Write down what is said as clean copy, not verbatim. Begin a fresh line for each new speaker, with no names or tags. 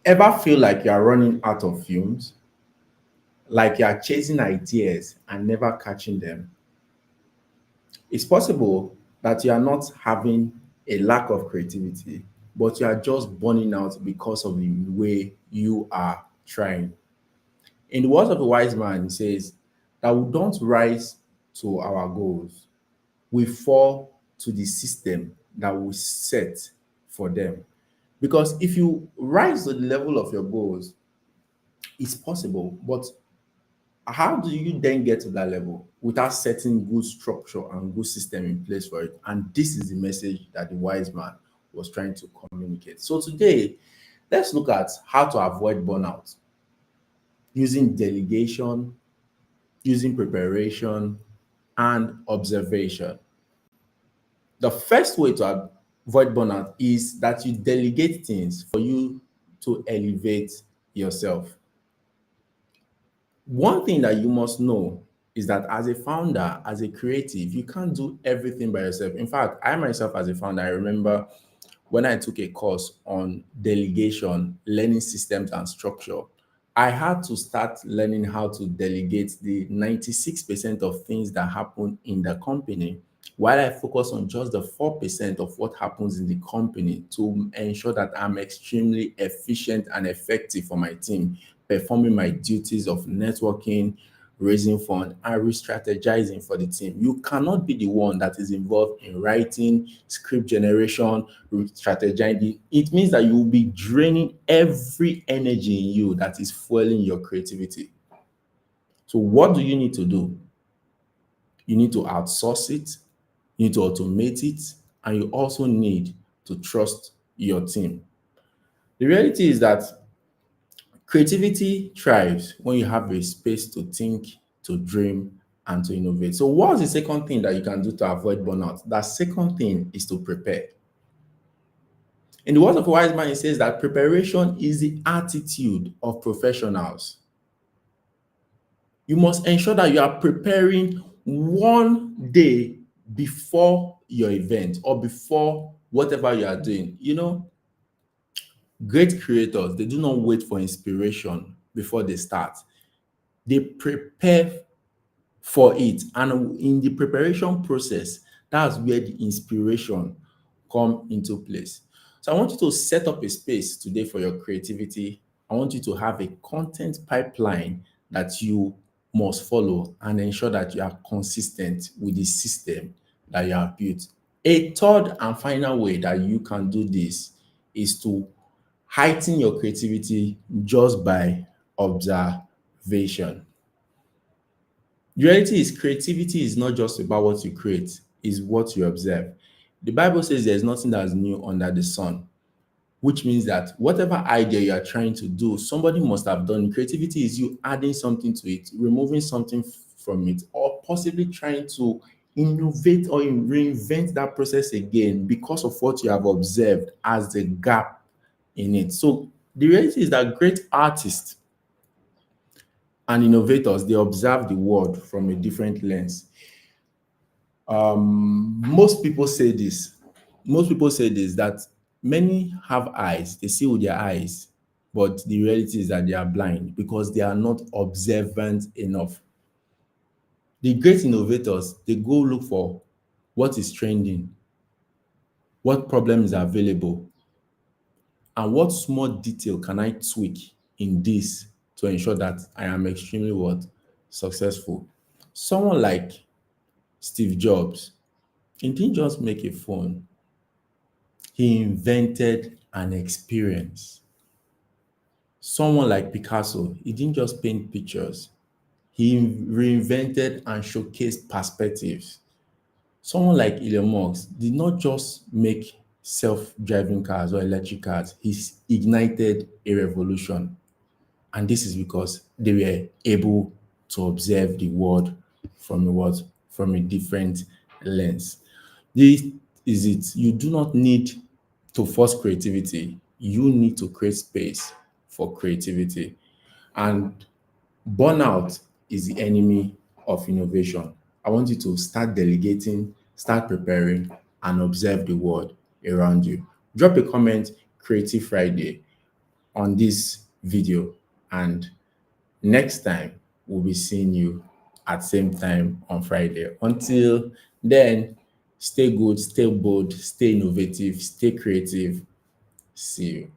Ever feel like you are running out of fumes? Like you are chasing ideas and never catching them? It's possible that you are not having a lack of creativity, but you are just burning out because of the way you are trying. In the words of a wise man, he says that we don't rise to our goals, we fall to the system that we set for them. Because if you rise to the level of your goals, it's possible, but how do you then get to that level without setting good structure and good system in place for it? And this is the message that the wise man was trying to communicate. So today, let's look at how to avoid burnout using delegation, using preparation, and observation. The first way to avoid burnout is that you delegate things for you to elevate yourself. One thing that you must know is that as a founder, as a creative, you can't do everything by yourself. In fact, I myself, as a founder, I remember when I took a course on delegation, learning systems and structure, I had to start learning how to delegate the 96% of things that happen in the company, while I focus on just the 4% of what happens in the company to ensure that I'm extremely efficient and effective for my team, performing my duties of networking, raising funds, and re-strategizing for the team. You cannot be the one that is involved in writing, script generation, strategizing. It means that you will be draining every energy in you that is fueling your creativity. So, what do you need to do? You need to outsource it, you need to automate it, and you also need to trust your team. The reality is that creativity thrives when you have a space to think, to dream, and to innovate. So, what's the second thing that you can do to avoid burnout? That second thing is to prepare. In the words of a wise man, he says that preparation is the attitude of professionals. You must ensure that you are preparing one day before your event or before whatever you are doing. Great creators, they do not wait for inspiration before they start. They prepare for it. And in the preparation process, that's where the inspiration come into place. So I want you to set up a space today for your creativity. I want you to have a content pipeline that you must follow and ensure that you are consistent with the system that you have built. A third and final way that you can do this is to heighten your creativity just by observation. The reality is creativity is not just about what you create, it's what you observe. The Bible says there's nothing that's new under the sun, which means that whatever idea you are trying to do, somebody must have done. Creativity is you adding something to it, removing something from it, or possibly trying to innovate or reinvent that process again because of what you have observed as the gap in it. So the reality is that great artists and innovators, they observe the world from a different lens. Most people say this. Most people say this that many have eyes, they see with their eyes, but the reality is that they are blind because they are not observant enough. The great innovators, they go look for what is trending, what problem is available, and what small detail can I tweak in this to ensure that I am extremely what successful. Someone like Steve Jobs, he didn't just make a phone, he invented an experience. Someone like Picasso, he didn't just paint pictures, he reinvented and showcased perspectives. Someone like Elon Musk did not just make self-driving cars or electric cars, he ignited a revolution. And this is because they were able to observe the world from a what? From a different lens. This is it. You do not need to force creativity. You need to create space for creativity. And burnout is the enemy of innovation. I want you to start delegating, start preparing, and observe the world around you. Drop a comment, Creative Friday. on this video, and next time we'll be seeing you at same time on Friday. Until then, stay good, stay bold, stay innovative, stay creative. See you.